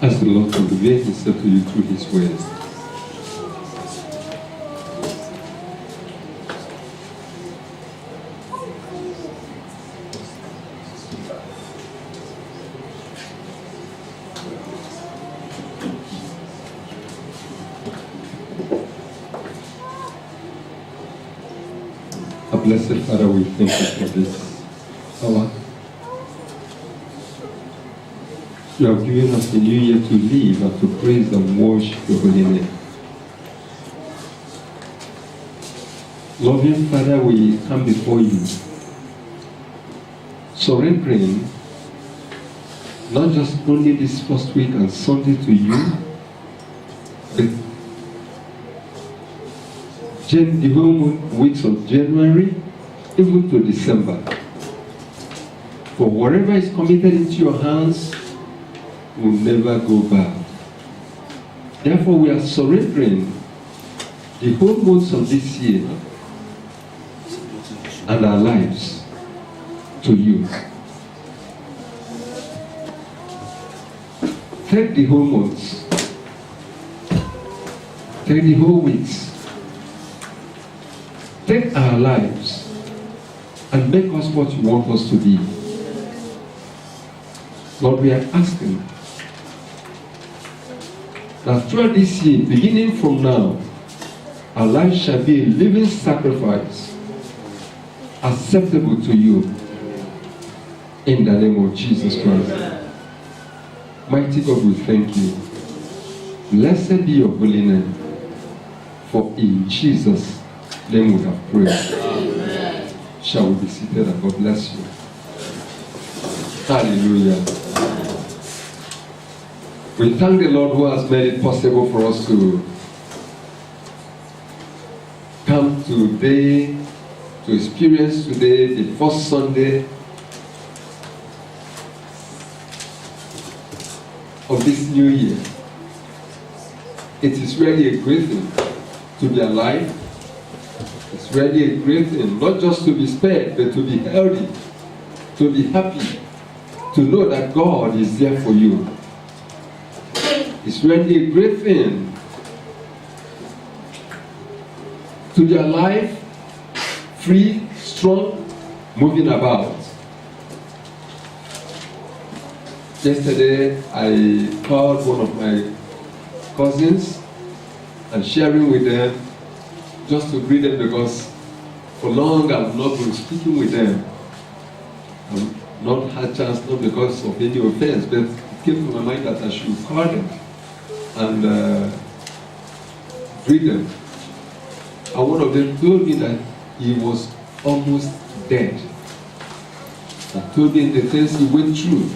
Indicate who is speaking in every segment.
Speaker 1: Ask the Lord to reveal himself to you through his word. Blessed Father, we thank you for this hour. You have given us a new year to live and to praise and worship your holy name. Loving Father, we come before you, surrendering not just only this first week and Sunday to you, but the whole weeks of January, even to December. For whatever is committed into your hands will never go back. Therefore, we are surrendering the whole months of this year and our lives to you. Take the whole months, take the whole weeks, take our lives and make us what you want us to be. Lord, we are asking that throughout this year, beginning from now, our life shall be a living sacrifice acceptable to you in the name of Jesus Christ. Mighty God, we thank you. Blessed be your holy name, for in Jesus' name we have prayed. Amen. Shall we be seated and God bless you. Hallelujah. We thank the Lord who has made it possible for us to come today, to experience today the first Sunday of this new year. It is really a great thing to be alive. It's really a great thing, not just to be spared, but to be healthy, to be happy, to know that God is there for you. It's really a great thing to be alive, free, strong, moving about. Yesterday, I called one of my cousins and sharing with them, just to greet them, because for long I've not been speaking with them. I've not had chance, not because of any offense, but it came to my mind that I should call them and greet them. And one of them told me that he was almost dead. He told me the things he went through,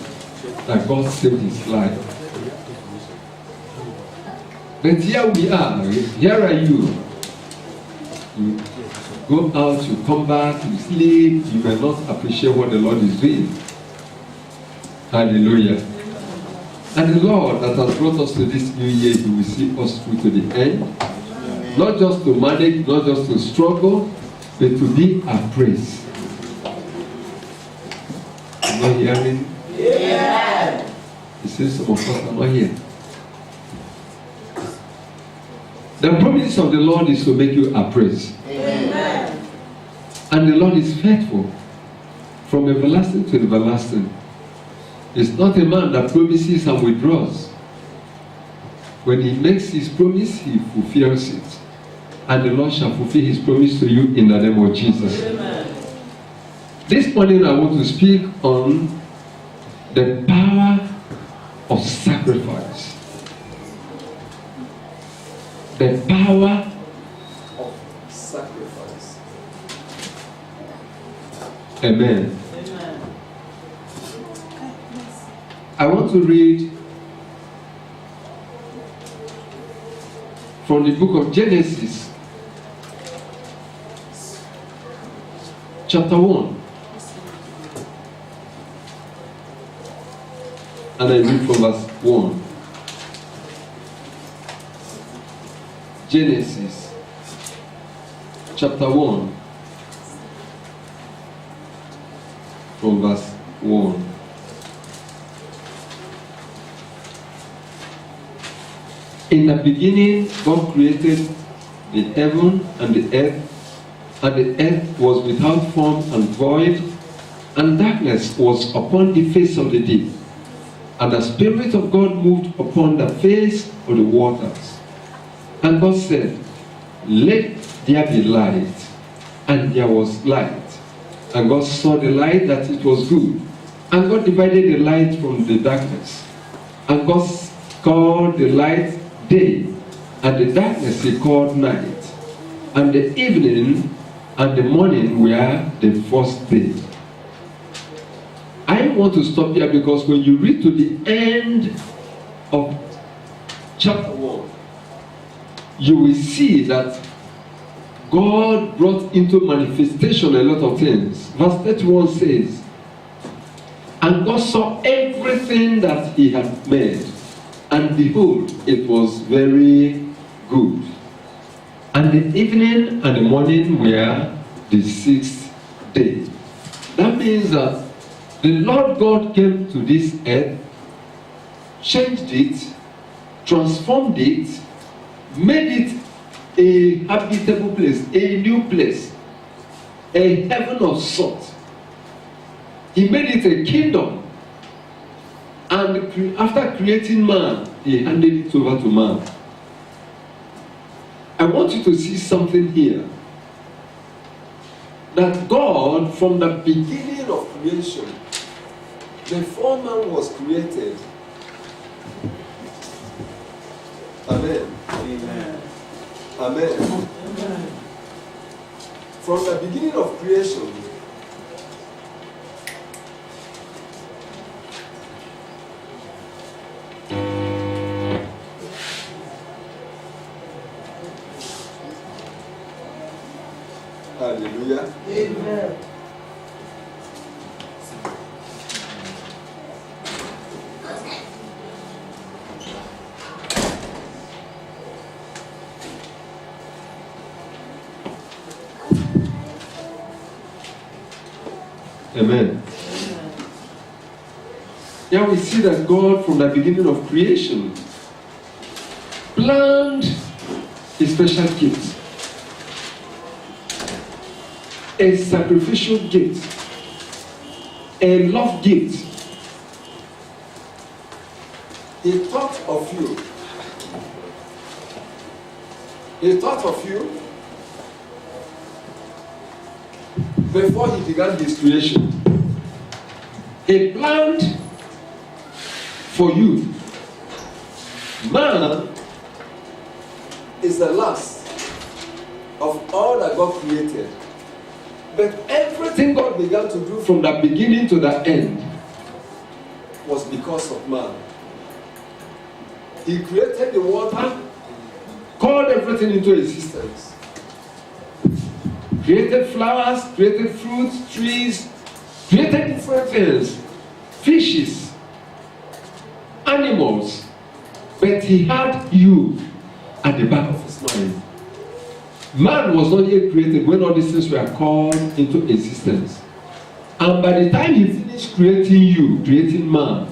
Speaker 1: that God saved his life. But here we are, here are you. You go out, you come back, you sleep, you may not appreciate what the Lord is doing. Hallelujah. And the Lord that has brought us to this new year, He will see us through to the end. Amen. Not just to manage, not just to struggle, but to be appraised. Am I hearing? Yeah. He says some of us are not here. The promise of the Lord is to make you appraised. Amen. And the Lord is faithful from everlasting to everlasting. It's not a man that promises and withdraws. When he makes his promise, he fulfills it. And the Lord shall fulfill his promise to you in the name of Jesus. Amen. This morning I want to speak on the power of sacrifice. The power of sacrifice. Amen. I want to read from the book of Genesis, chapter 1. And I read from verse 1. Genesis, chapter 1, from verse 1. In the beginning, God created the heaven and the the earth was without form and void, and darkness was upon the face of the deep. And the Spirit of God moved upon the face of the waters. And God said, "Let there be light." And there was light. And God saw the light that it was good. And God divided the light from the darkness. And God called the light day, and the darkness He called night. And the evening and the morning were the first day. I want to stop here because when you read to the end of chapter 1, you will see that God brought into manifestation a lot of things. Verse 31 says, "And God saw everything that He had made, and behold, it was very good. And the evening and the morning were the sixth day." That means that the Lord God came to this earth, changed it, transformed it, made it a habitable place, a new place, a heaven of salt. He made it a kingdom. And after creating man, He handed it over to man. I want you to see something here. That God, from the beginning of creation, before man was created. Amen.
Speaker 2: Amen.
Speaker 1: Amen.
Speaker 2: Amen.
Speaker 1: From the beginning of creation, hallelujah.
Speaker 2: Amen.
Speaker 1: Amen. Here we see that God, from the beginning of creation, planned a special gift, a sacrificial gift, a love gift. He thought of you. He thought of you before He began His creation. He planned for you. Man is the last of all that God created. But everything God began to do from the beginning to the end was because of man. He created the water, called everything into existence. Created flowers, created fruits, trees, created different things, fishes, animals. But He had you at the back of His mind. Man was not yet created when all these things were called into existence. And by the time He finished creating you, creating man,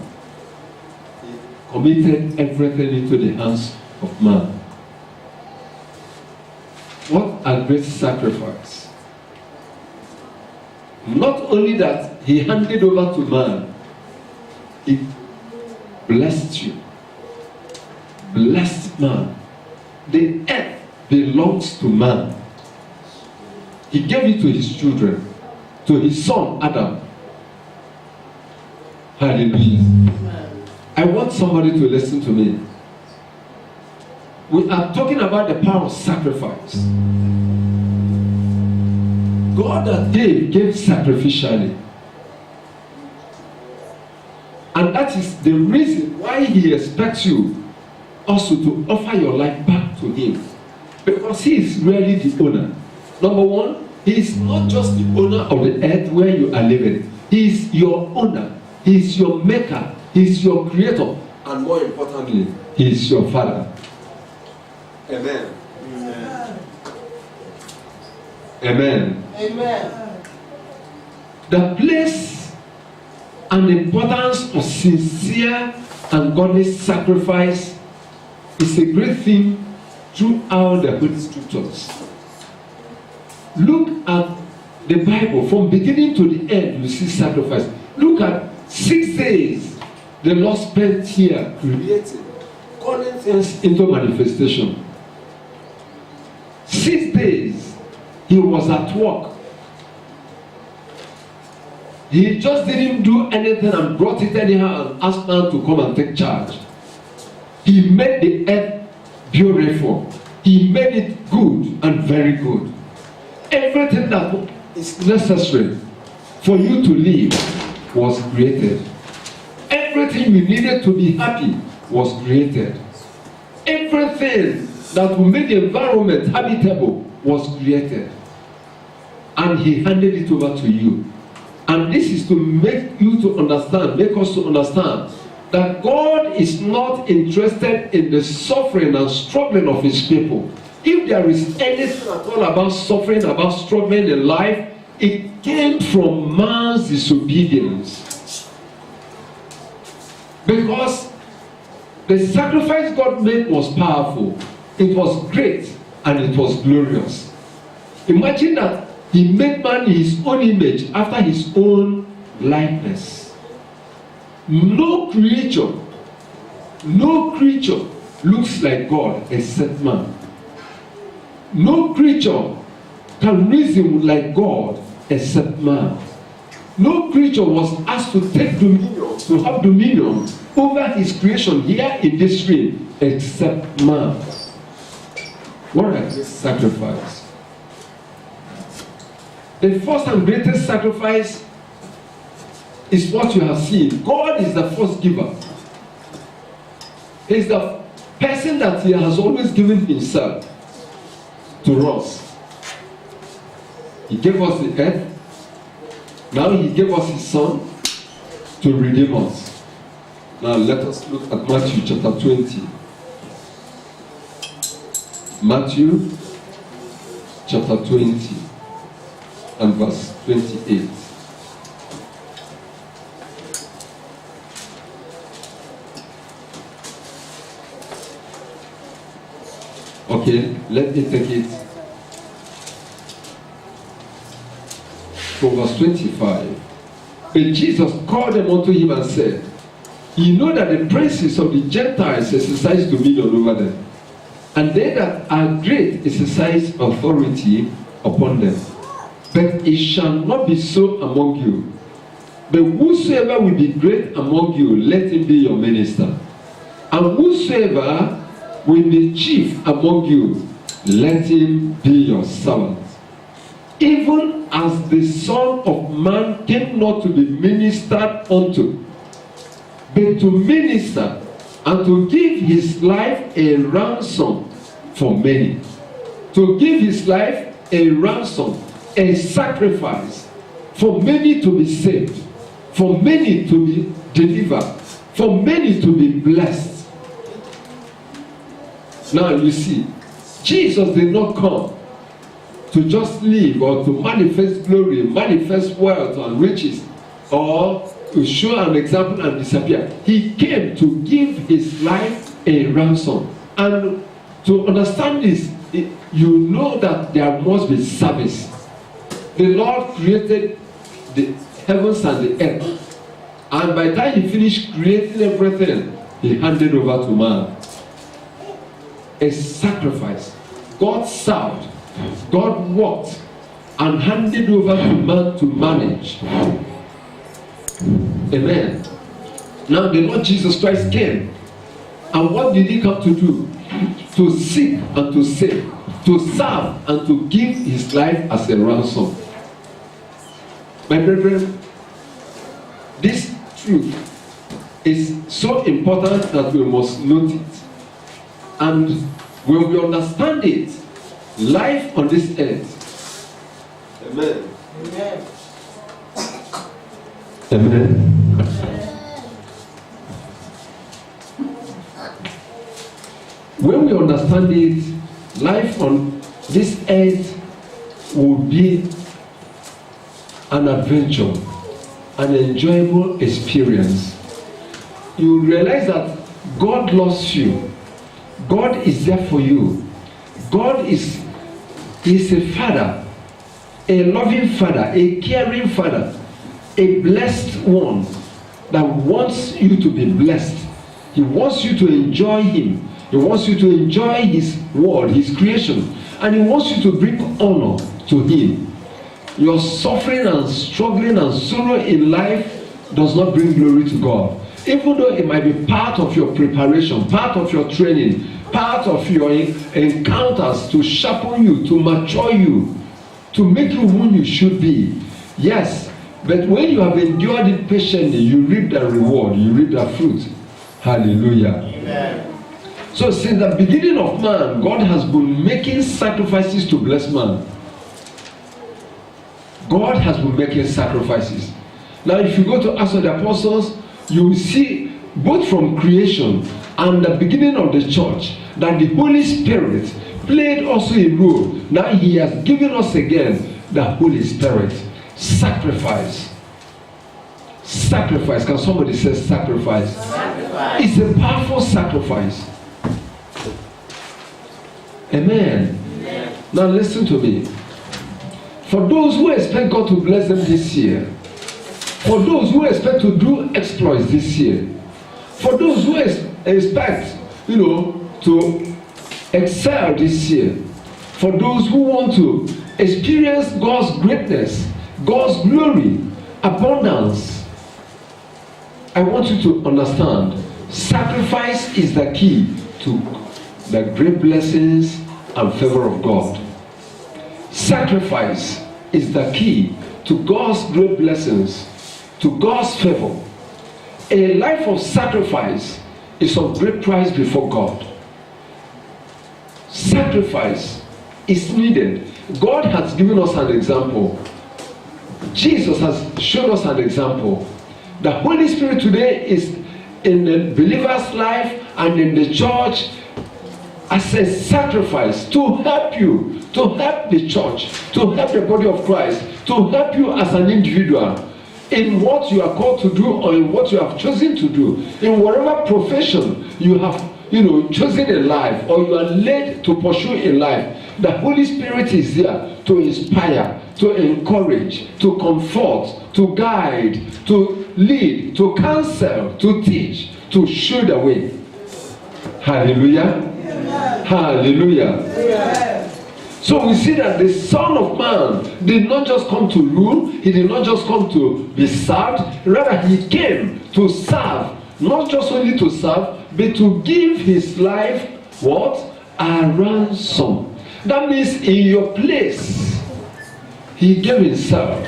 Speaker 1: He committed everything into the hands of man. What a great sacrifice. Not only that, He handed over to man, He blessed you. Blessed man. The earth belongs to man. He gave it to His children, to His son Adam. Hallelujah.
Speaker 2: Amen.
Speaker 1: I want somebody to listen to me. We are talking about the power of sacrifice. God that gave sacrificially. And that is the reason why He expects you also to offer your life back to Him. Because He is really the owner. Number one, He is not just the owner of the earth where you are living. He is your owner. He is your maker. He is your creator. And more importantly, He is your Father. Amen.
Speaker 2: Amen.
Speaker 1: Amen.
Speaker 2: Amen.
Speaker 1: The place and importance of sincere and godly sacrifice is a great theme throughout the Holy Scriptures. Look at the Bible from beginning to the end. You see sacrifice. Look at 6 days the Lord spent here creating, calling things into manifestation. 6 days he was at work. He just didn't do anything and brought it anyhow and asked man to come and take charge. He made the earth beautiful. He made it good and very good. Everything that is necessary for you to live was created. Everything you needed to be happy was created. Everything that will make the environment habitable was created. And he handed it over to you. And this is to make you to understand, make us to understand that God is not interested in the suffering and struggling of his people. If there is anything at all about suffering, about struggling in life, it came from man's disobedience. Because the sacrifice God made was powerful, it was great, and it was glorious. Imagine that he made man in his own image, after his own likeness. No creature looks like God except man. No creature can reason like God except man. No creature was asked to take dominion, to have dominion over his creation here in this realm except man. What is this sacrifice? The first and greatest sacrifice is what you have seen. God is the first giver. He is the person that he has always given himself to us. He gave us the earth. Now he gave us his son to redeem us. Now let us look at Matthew chapter 20. Matthew chapter 20 and verse 28. Okay, let me take it from verse 25. But Jesus called them unto him and said, "You know that the princes of the Gentiles exercise dominion over them, and they that are great exercise authority upon them. But it shall not be so among you. But whosoever will be great among you, let him be your minister. And whosoever will be chief among you, let him be your servant. Even as the Son of Man came not to be ministered unto, but to minister and to give his life a ransom for many." To give his life a ransom, a sacrifice, for many to be saved, for many to be delivered, for many to be blessed. Now you see, Jesus did not come to just live or to manifest glory, manifest wealth and riches, or to show an example and disappear. He came to give his life a ransom. And to understand this, you know that there must be service. The Lord created the heavens and the earth, and by the time he finished creating everything, he handed over to man a sacrifice. God served, God worked, and handed over to man to manage. Amen. Now the Lord Jesus Christ came, and what did he come to do? To seek and to save, to serve and to give his life as a ransom. My brethren, this truth is so important that we must note it. And when we understand it, life on this earth. Amen.
Speaker 2: Amen.
Speaker 1: Amen. When we understand it, life on this earth will be an adventure, an enjoyable experience. You realize that God loves you. God is there for you. God is a father, a loving father, a caring father, a blessed one that wants you to be blessed. He wants you to enjoy him. He wants you to enjoy his word, his creation, and he wants you to bring honor to him. Your suffering and struggling and sorrow in life does not bring glory to God. Even though it might be part of your preparation, part of your training, part of your encounters to sharpen you, to mature you, to make you who you should be. Yes, but when you have endured it patiently, you reap the reward, you reap the fruit. Hallelujah. Amen. So since the beginning of man, God has been making sacrifices to bless man. God has been making sacrifices. Now if you go to Acts of the Apostles, you will see both from creation and the beginning of the church that the Holy Spirit played also a role. Now he has given us again the Holy Spirit. Sacrifice. Sacrifice. Can somebody say sacrifice? Sacrifice. It's a powerful sacrifice. Amen. Amen. Now listen to me. For those who expect God to bless them this year, for those who expect to do exploits this year, for those who expect, to excel this year, for those who want to experience God's greatness, God's glory, abundance, I want you to understand, sacrifice is the key to the great blessings and favor of God. Sacrifice is the key to God's great blessings, to God's favor. A life of sacrifice is of great price before God. Sacrifice is needed. God has given us an example. Jesus has shown us an example. The Holy Spirit today is in the believer's life and in the church as a sacrifice to help you, to help the church, to help the body of Christ, to help you as an individual in what you are called to do or in what you have chosen to do, in whatever profession you have chosen in life or you are led to pursue in life. The Holy Spirit is there to inspire, to encourage, to comfort, to guide, to lead, to counsel, to teach, to show the way. Hallelujah. Amen. Hallelujah. Amen. So we see that the Son of Man did not just come to rule, he did not just come to be served, rather he came to serve, not just only to serve, but to give his life, what? A ransom. That means in your place, he gave himself.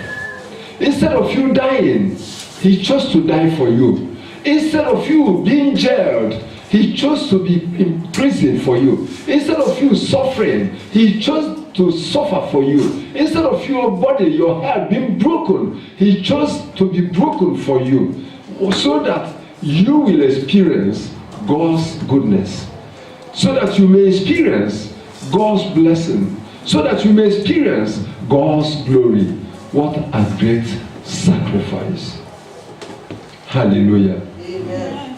Speaker 1: Instead of you dying, he chose to die for you. Instead of you being jailed, he chose to be in prison for you. Instead of you suffering, he chose to suffer for you. Instead of your body, your heart being broken, he chose to be broken for you, so that you will experience God's goodness, so that you may experience God's blessing, so that you may experience God's glory. What a great sacrifice. Hallelujah. Amen.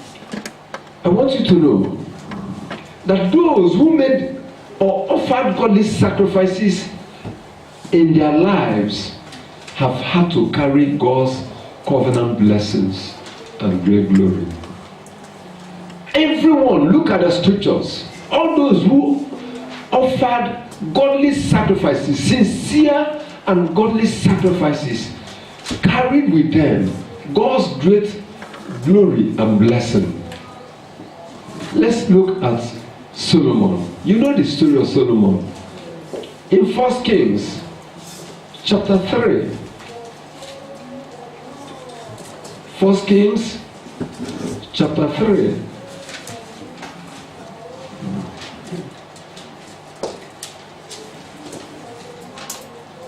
Speaker 1: I want you to know that those who made or offered godly sacrifices in their lives have had to carry God's covenant blessings and great glory. Everyone, look at the scriptures. All those who offered godly sacrifices, sincere and godly sacrifices, carried with them God's great glory and blessing. Let's look at Solomon. You know the story of Solomon. In 1 Kings chapter 3. 1 Kings chapter 3.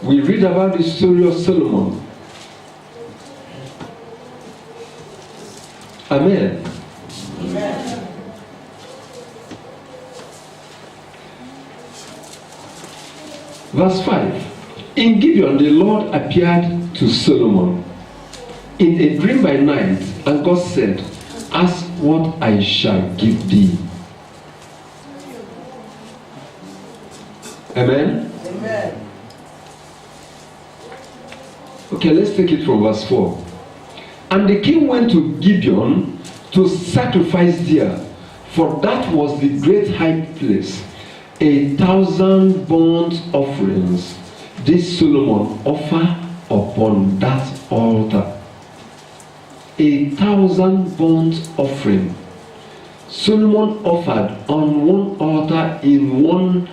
Speaker 1: We read about the story of Solomon. Amen. Amen. Verse 5. In Gibeon, the Lord appeared to Solomon in a dream by night, and God said, ask what I shall give thee. Amen?
Speaker 2: Amen.
Speaker 1: Okay, let's take it from verse 4. And the king went to Gibeon to sacrifice there, for that was the great high place. 1,000 burnt offerings did Solomon offer upon that altar. 1,000 burnt offering Solomon offered on one altar in one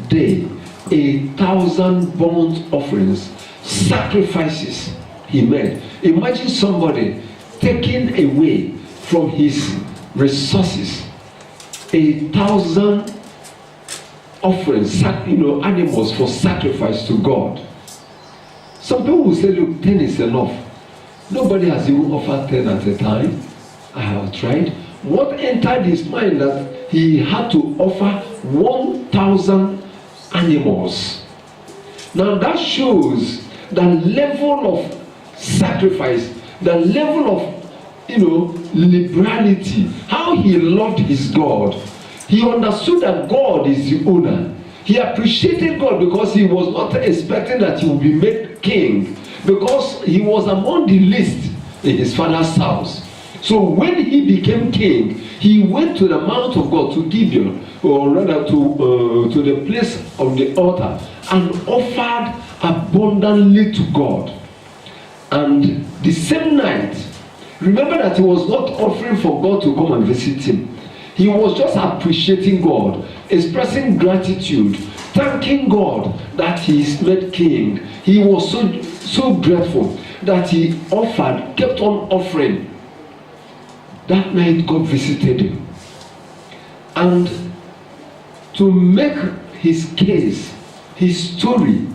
Speaker 1: day. 1,000 burnt offerings, sacrifices he made. Imagine somebody taking away from his resources 1,000 offerings, animals for sacrifice to God. Some people will say, look, 10 is enough. Nobody has even offered 10 at a time. I have tried. What entered his mind that he had to offer 1,000 animals? Now that shows the level of sacrifice, the level of liberality, how he loved his God. He understood that God is the owner. He appreciated God because he was not expecting that he would be made king, because he was among the least in his father's house. So when he became king, he went to the mount of God, to Gibeon, or rather to the place of the altar, and offered abundantly to God. And the same night, remember that he was not offering for God to come and visit him. He was just appreciating God, expressing gratitude, thanking God that he is made king. He was so grateful that he kept on offering. That night God visited him. And to make his case, his story,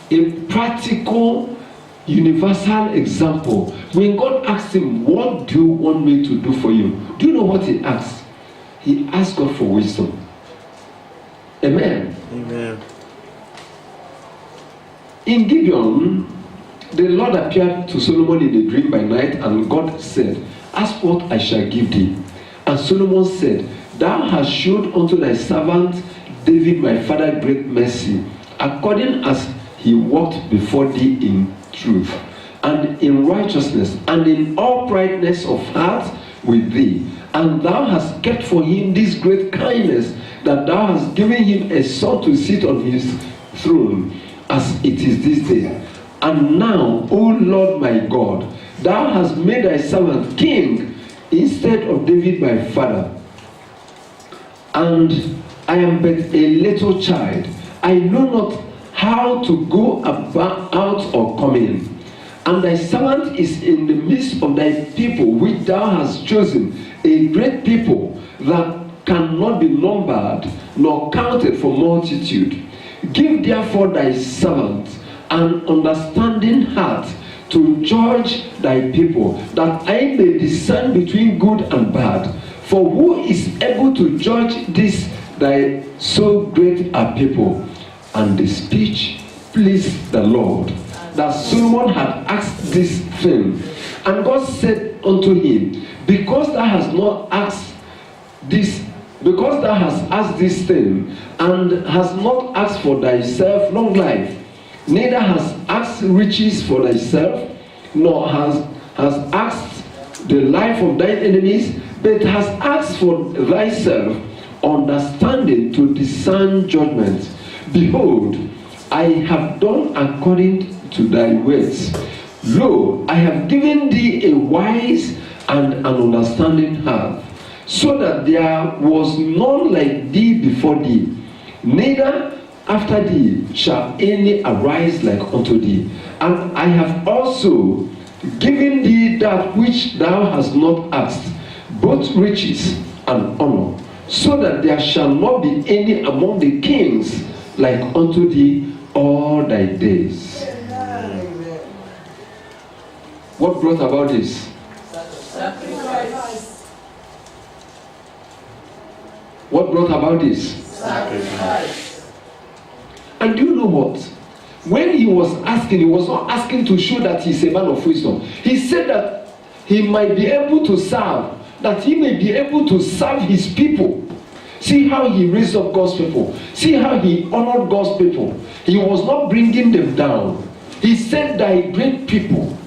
Speaker 1: a practical, universal example, when God asked him, what do you want me to do for you? Do you know what he asked? He asked God for wisdom. Amen.
Speaker 3: Amen.
Speaker 1: In Gibeon, the Lord appeared to Solomon in a dream by night, and God said, ask what I shall give thee. And Solomon said, thou hast showed unto thy servant David my father great mercy, according as he walked before thee in truth, and in righteousness, and in uprightness of heart with thee. And thou hast kept for him this great kindness, that thou hast given him a son to sit on his throne, as it is this day. And now, O Lord my God, thou hast made thy servant king instead of David my father. And I am but a little child. I know not how to go out or come in. And thy servant is in the midst of thy people, which thou hast chosen, a great people that cannot be numbered nor counted for multitude. Give therefore thy servant an understanding heart to judge thy people, that I may discern between good and bad. For who is able to judge this thy so great a people? And the speech pleased the Lord, that Solomon had asked this thing. And God said unto him, because thou hast asked this thing, and hast not asked for thyself long life, neither hast asked riches for thyself, nor hast asked the life of thine enemies, but hast asked for thyself understanding to discern judgment. Behold, I have done according to thy words. Lo, I have given thee a wise and an understanding heart, so that there was none like thee before thee, neither after thee shall any arise like unto thee. And I have also given thee that which thou hast not asked, both riches and honor, so that there shall not be any among the kings like unto thee all thy days. What brought about this?
Speaker 2: Sacrifice.
Speaker 1: What brought about this?
Speaker 2: Sacrifice.
Speaker 1: And do you know what? When he was asking, he was not asking to show that he's a man of wisdom. He said that he might be able to serve, that he may be able to serve his people.
Speaker 3: See how he raised up God's people. See how he honored God's people. He was not bringing them down. He said, thy great people.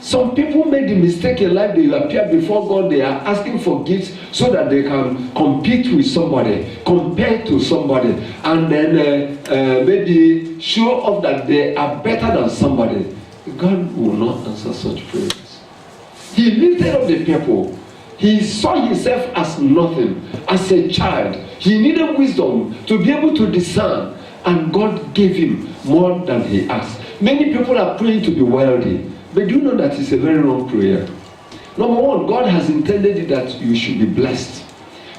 Speaker 3: Some people make the mistake in life, they appear before God, they are asking for gifts so that they can compete with somebody, compare to somebody, and then maybe show off that they are better than somebody. God will not answer such prayers. He lifted up the people. He saw himself as nothing, as a child. He needed wisdom to be able to discern, and God gave him more than he asked. Many people are praying to be wealthy, but do you know that it's a very wrong prayer? Number one, God has intended it that you should be blessed.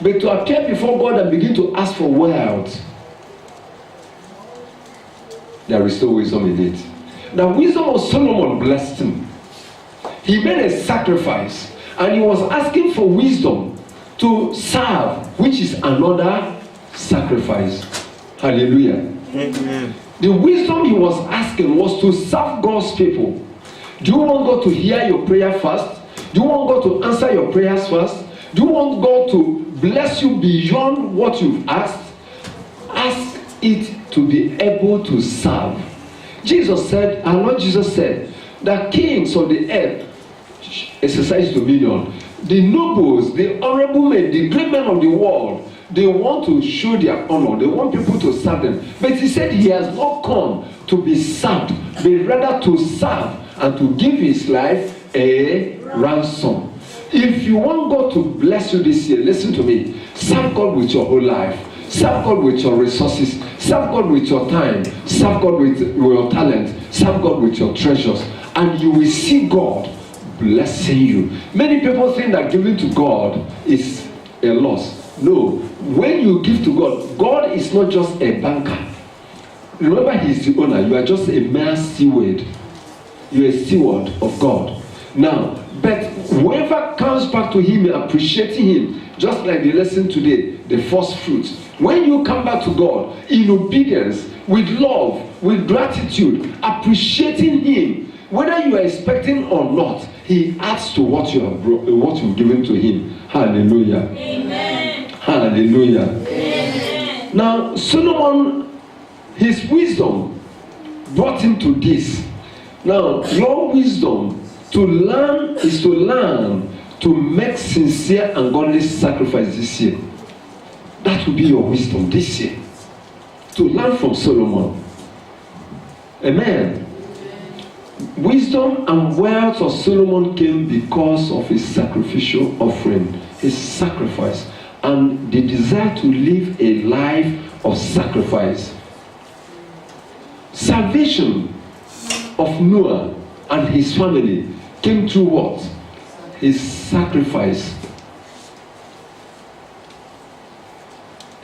Speaker 3: But to appear before God and begin to ask for wealth, there is no wisdom in it. The wisdom of Solomon blessed him. He made a sacrifice, and he was asking for wisdom to serve, which is another sacrifice. Hallelujah.
Speaker 2: Amen.
Speaker 3: The wisdom he was asking was to serve God's people. Do you want God to hear your prayer first? Do you want God to answer your prayers first? Do you want God to bless you beyond what you've asked? Ask it to be able to serve. Jesus said, our Lord Jesus said, the kings of the earth exercise dominion. The nobles, the honorable men, the great men of the world, they want to show their honor. They want people to serve them. But he said he has not come to be served, but rather to serve and to give his life a ransom. If you want God to bless you this year, listen to me. Serve God with your whole life. Serve God with your resources. Serve God with your time. Serve God with your talent. Serve God with your treasures. And you will see God blessing you. Many people think that giving to God is a loss. No. When you give to God, God is not just a banker. Remember, he is the owner. You are just a mere steward. You are a steward of God. Now, but whoever comes back to him appreciating him, just like the lesson today, the first fruits. When you come back to God in obedience, with love, with gratitude, appreciating him, whether you are expecting or not, he adds to what you've given to him. Hallelujah.
Speaker 4: Amen.
Speaker 3: Hallelujah.
Speaker 4: Amen.
Speaker 3: Now, Solomon, his wisdom brought him to this. Now, your wisdom to learn is to learn to make sincere and godly sacrifice this year. That will be your wisdom this year. To learn from Solomon. Amen. Wisdom and wealth of Solomon came because of his sacrificial offering, his sacrifice, and the desire to live a life of sacrifice. Salvation of Noah and his family came through what? His sacrifice.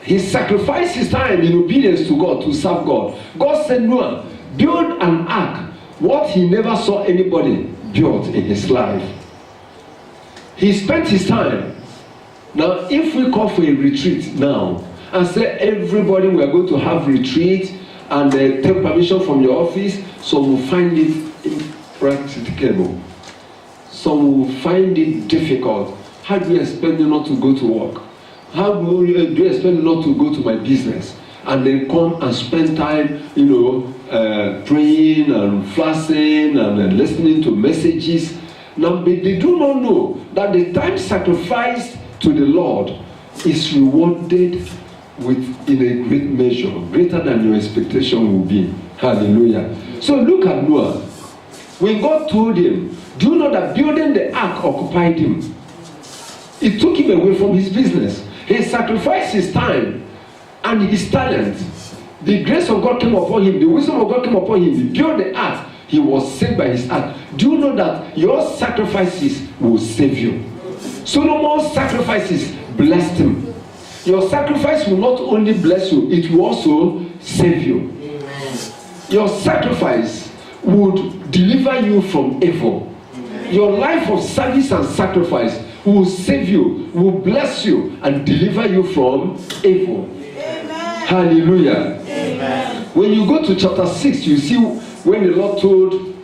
Speaker 3: He sacrificed his time in obedience to God to serve God. God said, Noah, build an ark. What he never saw anybody built in his life. He spent his time. Now, if we call for a retreat now and say everybody we are going to have retreat and take permission from your office, some will find it impracticable. Some will find it difficult. How do you expect me not to go to work? How do you expect me not to go to my business? And then come and spend time, praying and fasting and listening to messages. Now, they do not know that the time sacrificed to the Lord is rewarded in a great measure, greater than your expectation will be. Hallelujah. So look at Noah. When God told him, do you know that building the ark occupied him? It took him away from his business. He sacrificed his time and his talent. The grace of God came upon him. The wisdom of God came upon him. He built the ark. He was saved by his ark. Do you know that your sacrifices will save you? Solomon's sacrifices blessed him. Your sacrifice will not only bless you, it will also save you. Amen. Your sacrifice would deliver you from evil. Amen. Your life of service and sacrifice will save you, will bless you, and deliver you from evil. Amen. Hallelujah. Amen. When you go to chapter 6, you see when the Lord told,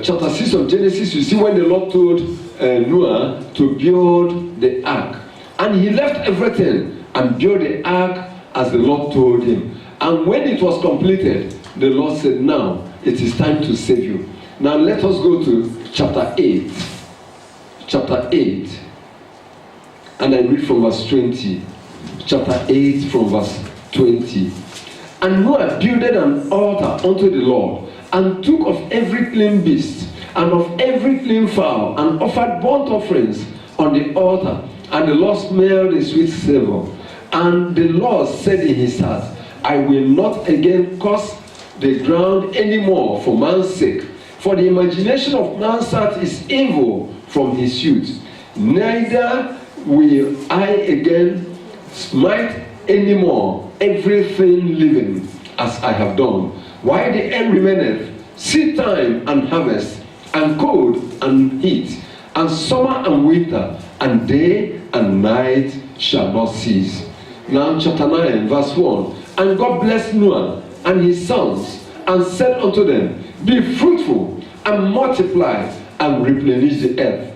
Speaker 3: chapter 6 of Genesis, you see when the Lord told Noah to build the ark. And he left everything and built the ark as the Lord told him. And when it was completed, the Lord said, now it is time to save you. Now let us go to chapter 8. Chapter 8. And I read from verse 20. Chapter 8 from verse 20. And Noah builded an altar unto the Lord, and took of every clean beast, and of every clean fowl, and offered burnt offerings on the altar. And the Lord smelled a sweet savour. And the Lord said in his heart, I will not again curse the ground any more for man's sake. For the imagination of man's heart is evil from his youth. Neither will I again smite any more everything living as I have done. While the earth remaineth, seed time and harvest, and cold and heat, and summer and winter, and day and night shall not cease. Now chapter 9 verse 1. And God blessed Noah and his sons, and said unto them, be fruitful, and multiply, and replenish the earth.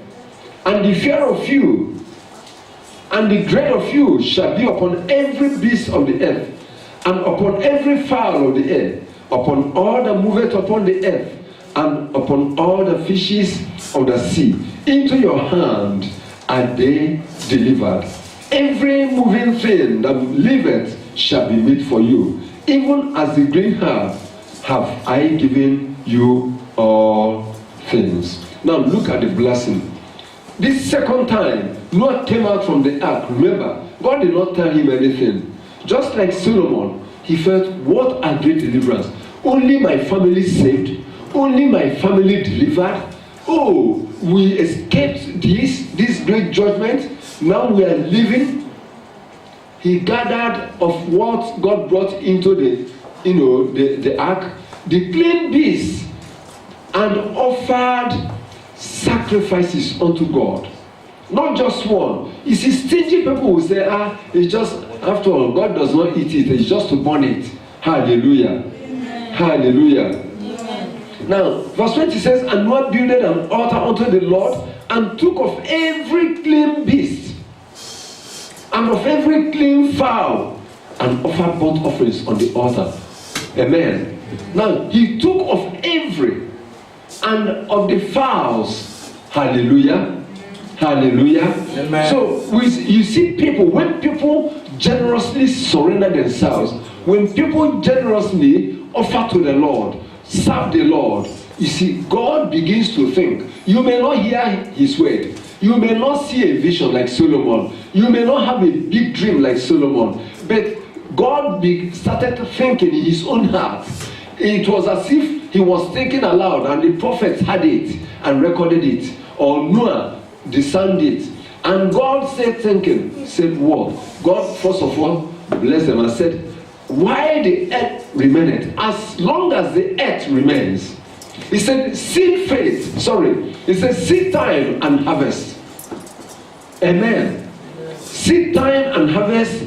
Speaker 3: And the fear of you, and the dread of you shall be upon every beast of the earth, and upon every fowl of the air, upon all that moveth upon the earth, and upon all the fishes of the sea. Into your hand are they delivered. Every moving thing that liveth shall be meat for you. Even as the green herb have I given you all things. Now look at the blessing. This second time, Noah came out from the ark. Remember, God did not tell him anything. Just like Solomon, he felt, what a great deliverance. Only my family saved. Only my family delivered. Oh, we escaped this great judgment. Now we are living. He gathered of what God brought into the ark, the clean beasts, and offered sacrifices unto God. Not just one. You see, stingy people will say, it's just, after all, God does not eat it, it's just to burn it. Hallelujah. Amen. Hallelujah. Amen. Now, verse 20 says, and Noah builded an altar unto the Lord, and took of every clean beast, and of every clean fowl, and offered burnt offerings on the altar. Amen. Now, he took of every, and of the fowls. Hallelujah. Hallelujah. Amen. So you see people, when people generously surrender themselves, when people generously offer to the Lord, serve the Lord, you see, God begins to think. You may not hear his word. You may not see a vision like Solomon. You may not have a big dream like Solomon. But God started thinking in his own heart. It was as if he was thinking aloud, and the prophets had it and recorded it, or Noah discerned it. And God said what? God first of all blessed them and said, while the earth remaineth, as long as the earth remains, he said seed time and harvest. Amen. Seed time and harvest,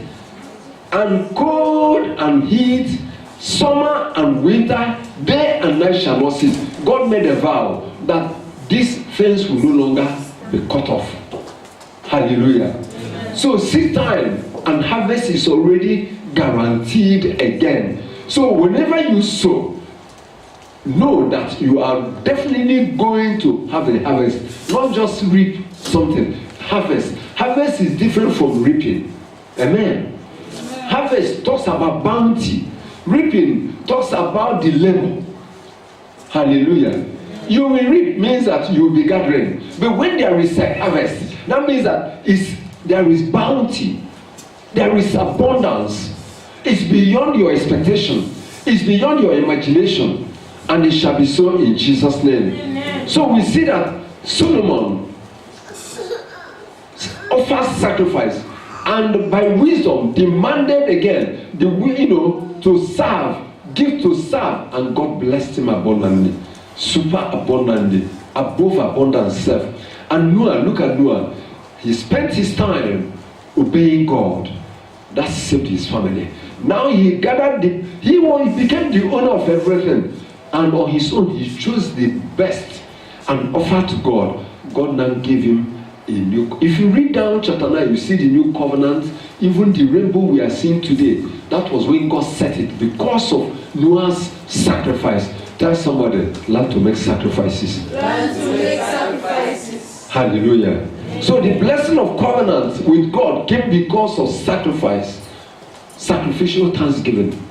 Speaker 3: and cold and heat, summer and winter, day and night shall not cease. God made a vow that these things will no longer be cut off. Hallelujah. Amen. So seed time and harvest is already guaranteed again. So whenever you sow, know that you are definitely going to have a harvest. Not just reap something. Harvest. Harvest is different from reaping. Amen. Harvest talks about bounty. Reaping talks about the labor. Hallelujah. You will reap means that you will be gathering. But when there is a harvest, that means that there is bounty. There is abundance. It's beyond your expectation. It's beyond your imagination. And it shall be so in Jesus' name. Amen. So we see that Solomon offers sacrifice, and by wisdom demanded again to serve, give to serve, and God blessed him abundantly, super abundantly, above abundance self. And Noah, look at Noah, he spent his time obeying God. That saved his family. Now he gathered he became the owner of everything, and on his own he chose the best and offered to God. God now gave him a new. If you read down chapter 9, you see the new covenant, even the rainbow we are seeing today. That was when God set it because of Noah's sacrifice. Tell somebody, learn to make sacrifices.
Speaker 4: Learn to make sacrifices.
Speaker 3: Hallelujah. So the blessing of covenant with God came because of sacrifice, sacrificial thanksgiving.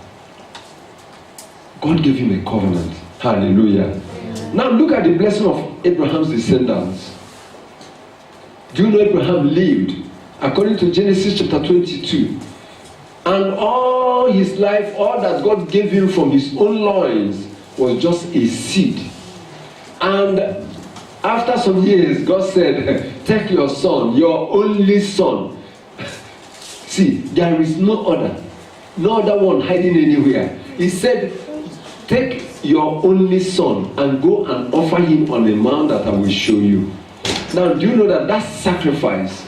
Speaker 3: God gave him a covenant. Hallelujah. Now look at the blessing of Abraham's descendants. Do you know Abraham lived according to Genesis chapter 22? And all his life, all that God gave him from his own loins was just a seed. And after some years, God said, take your son, your only son. See, there is no other one hiding anywhere. He said, take your only son and go and offer him on a mount that I will show you. Now, do you know that sacrifice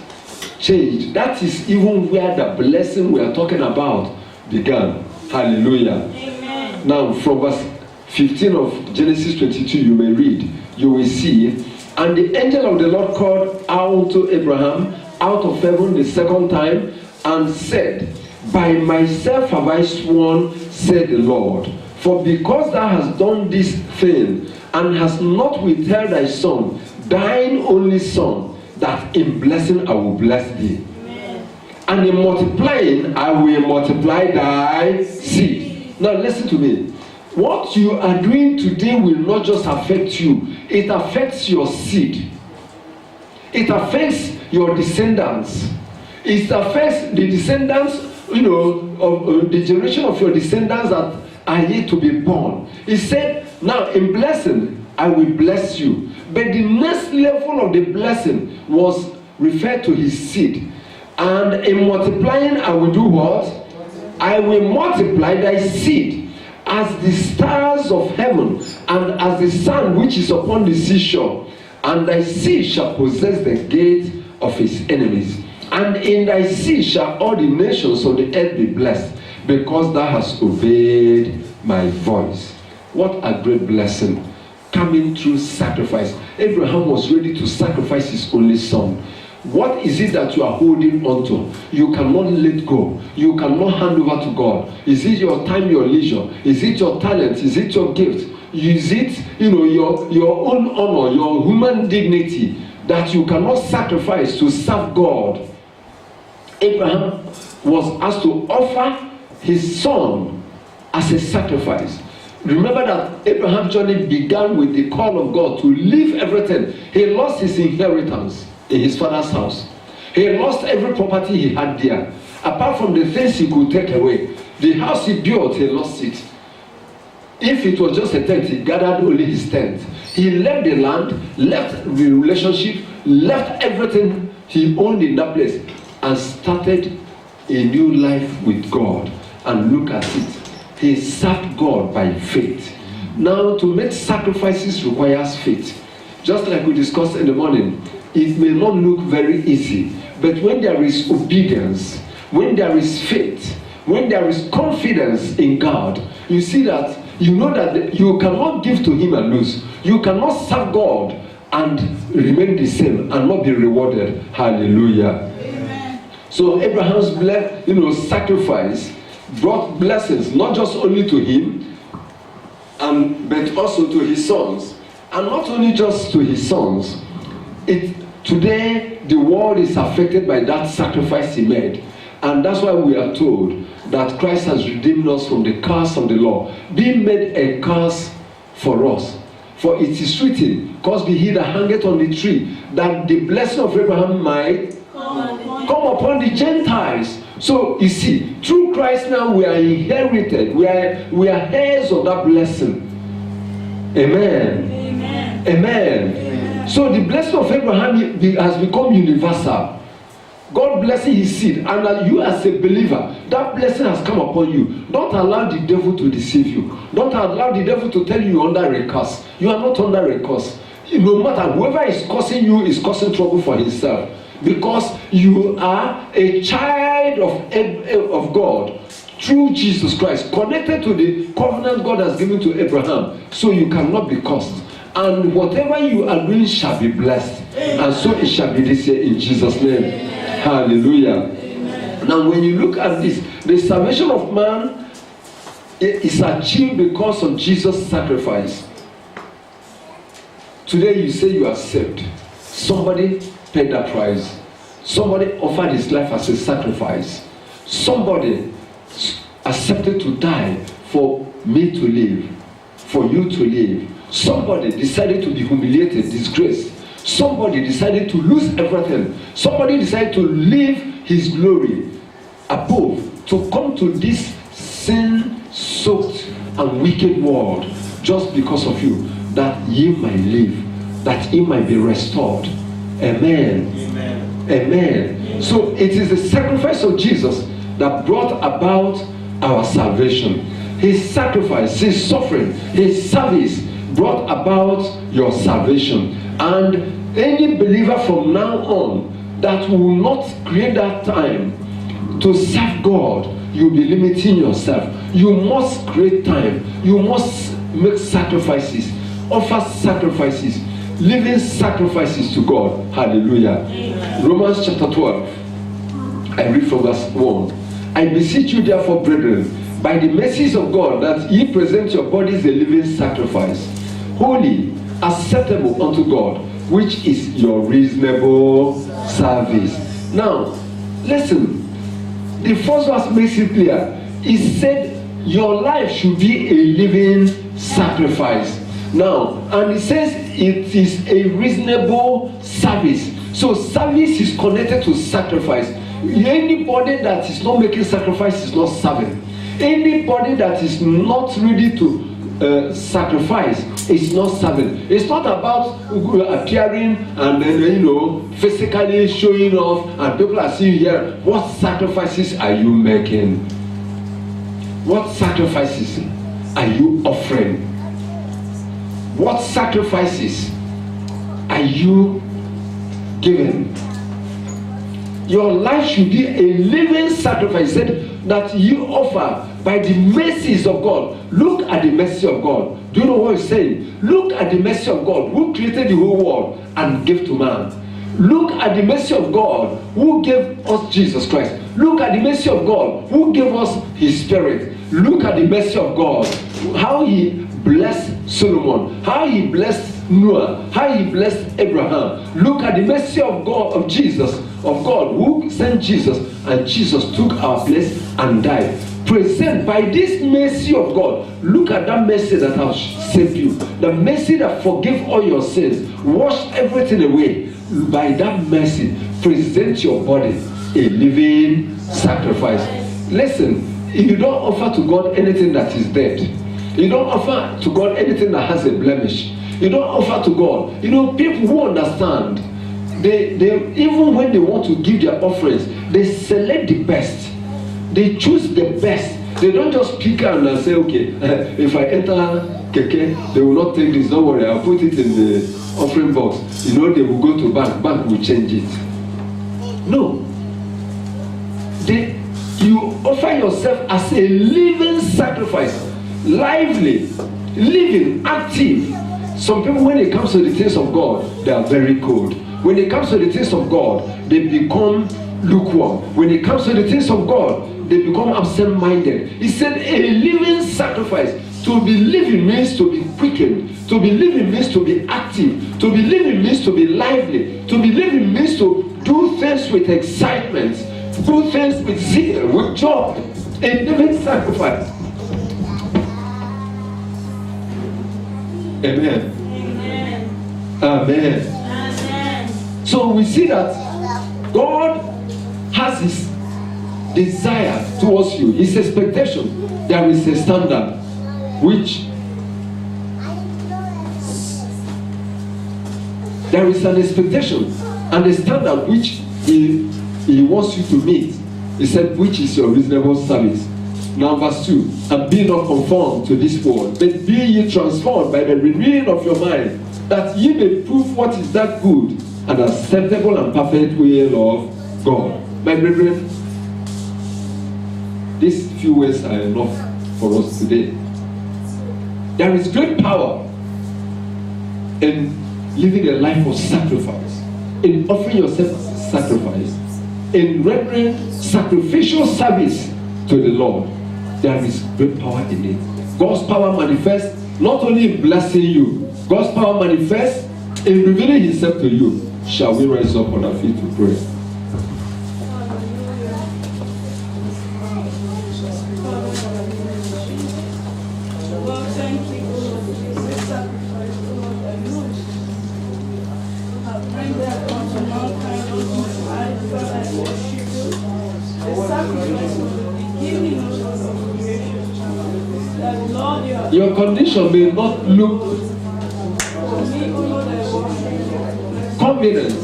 Speaker 3: changed? That is even where the blessing we are talking about began. Hallelujah.
Speaker 4: Amen.
Speaker 3: Now, from verse 15 of Genesis 22, you may read, you will see, and the angel of the Lord called out to Abraham out of heaven the second time and said, by myself have I sworn, said the Lord, for because thou hast done this thing, and hast not withheld thy son, thine only son, that in blessing I will bless thee.
Speaker 4: Amen.
Speaker 3: And in multiplying I will multiply thy seed. Now listen to me. What you are doing today will not just affect you, it affects your seed. It affects your descendants. It affects the descendants, of the generation of your descendants that are yet to be born. He said, now in blessing, I will bless you. But the next level of the blessing was referred to his seed. And in multiplying, I will do what? I will multiply thy seed as the stars of heaven and as the sun which is upon the seashore. And thy seed shall possess the gate of his enemies. And in thy seed shall all the nations of the earth be blessed, because thou hast obeyed my voice. What a great blessing coming through sacrifice. Abraham was ready to sacrifice his only son. What is it that you are holding on to? You cannot let go. You cannot hand over to God. Is it your time, your leisure? Is it your talent? Is it your gift? Is it your own honor, your human dignity that you cannot sacrifice to serve God? Abraham was asked to offer his son as a sacrifice. Remember that Abraham's journey began with the call of God to leave everything. He lost his inheritance in his father's house. He lost every property he had there. Apart from the things he could take away. The house he built, he lost it. If it was just a tent, he gathered only his tent. He left the land, left the relationship, left everything he owned in that place, and started a new life with God. And look at it. He served God by faith. Now, to make sacrifices requires faith. Just like we discussed in the morning, it may not look very easy, but when there is obedience, when there is faith, when there is confidence in God, you see that you know that you cannot give to him and lose. You cannot serve God and remain the same and not be rewarded. Hallelujah.
Speaker 4: Amen.
Speaker 3: So Abraham's sacrifice brought blessings not just only to him, but also to his sons. And not only just to his sons. Today the world is affected by that sacrifice he made. And that's why we are told that Christ has redeemed us from the curse of the law, being made a curse for us. For it is written, cursed be he that hangeth on the tree, that the blessing of Abraham might come upon the Gentiles. So you see, through Christ now we are inherited, we are heirs of that blessing. Amen.
Speaker 4: Amen.
Speaker 3: Amen.
Speaker 4: Amen.
Speaker 3: So the blessing of Abraham has become universal. God blessing his seed, and you as a believer, that blessing has come upon you. Don't allow the devil to deceive you. Don't allow the devil to tell you you're under a curse. You are not under a curse. No matter whoever is causing you is causing trouble for himself, because you are a child of God through Jesus Christ, connected to the covenant God has given to Abraham. So you cannot be cursed. And whatever you are doing shall be blessed. And so it shall be this year in Jesus' name. Hallelujah. Now when you look at this, the salvation of man is achieved because of Jesus' sacrifice. Today you say you are saved. Somebody paid that price. Somebody offered his life as a sacrifice. Somebody accepted to die for me to live, for you to live. Somebody decided to be humiliated, disgraced. Somebody decided to lose everything. Somebody decided to leave his glory above to come to this sin-soaked and wicked world just because of you, that ye might live, that ye might be restored. Amen.
Speaker 2: Amen.
Speaker 3: Amen. So it is the sacrifice of Jesus that brought about our salvation. His sacrifice, his suffering, his service brought about your salvation. And any believer from now on that will not create that time to serve God, you'll be limiting yourself. You must create time. You must make sacrifices, offer sacrifices, living sacrifices to God. Hallelujah. Amen. Romans chapter 12. I read from verse 1. I beseech you therefore, brethren, by the mercies of God, that ye present your bodies a living sacrifice, holy, acceptable unto God, which is your reasonable service. Now, listen. The first verse makes it clear. It said your life should be a living sacrifice. Now, and it says it is a reasonable service. So service is connected to sacrifice. Anybody that is not making sacrifice is not serving. Anybody that is not ready to sacrifice is not serving. It's not about appearing and then physically showing off and people are seeing here. What sacrifices are you making? What sacrifices are you offering? What sacrifices are you giving? Your life should be a living sacrifice that you offer by the mercies of God. Look at the mercy of God. Do you know what he's saying? Look at the mercy of God who created the whole world and gave to man. Look at the mercy of God who gave us Jesus Christ. Look at the mercy of God who gave us his spirit. Look at the mercy of God, how he blessed Solomon, how he blessed Noah, how he blessed Abraham. Look at the mercy of God, of Jesus, of God who sent Jesus, and Jesus took our place and died. Present by this mercy of God. Look at that mercy that has saved you, the mercy that forgives all your sins, washed everything away. By that mercy, present your body a living sacrifice. Listen, if you don't offer to God anything that is dead, you don't offer to God anything that has a blemish, you don't offer to God. People who understand, they even when they want to give their offerings, they select the best. They choose the best. They don't just pick and say, okay, if I enter Keke, they will not take this. Don't worry, I'll put it in the offering box. They will go to bank will change it. No. You offer yourself as a living sacrifice, lively, living, active. Some people, when it comes to the things of God, they are very cold. When it comes to the things of God, they become lukewarm. When it comes to the things of God, they become absent-minded. He said a living sacrifice. To be living means to be quickened. To be living means to be active. To be living means to be lively. To be living means to do things with excitement. Do things with zeal, with joy. A living sacrifice. Amen. Amen. Amen. Amen. So we see that God has his desire towards you, his expectation. There is a standard which there is an expectation and a standard which he wants you to meet. He said, which is your reasonable service. Now verse 2, and be not conformed to this world, but be ye transformed by the renewing of your mind, that ye may prove what is that good and acceptable and perfect will of God. My brethren, these few words are enough for us today. There is great power in living a life of sacrifice, in offering yourself as a sacrifice, in rendering sacrificial service to the Lord, there is great power in it. God's power manifests not only in blessing you, God's power manifests in revealing Himself to you. Shall we rise up on our feet to pray?
Speaker 4: Lord, thank you, Lord, for this sacrifice, Lord, I know I bring that unto mankind, unto my life, God, I worship you. The sacrifice of the beginning of the creation, that Lord, you are
Speaker 3: Your condition may not look
Speaker 4: for me, oh Lord, I worship you.
Speaker 3: convenient.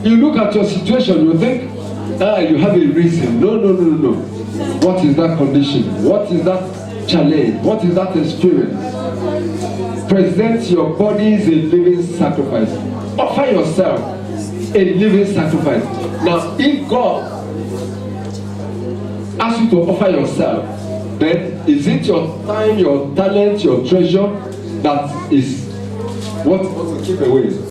Speaker 3: You look at your situation, you think, you have a reason. No. What is that condition? What is that challenge? What is that experience? Present your body as a living sacrifice. Offer yourself a living sacrifice. Now, if God asks you to offer yourself, then is it your time, your talent, your treasure that is what you want to keep away?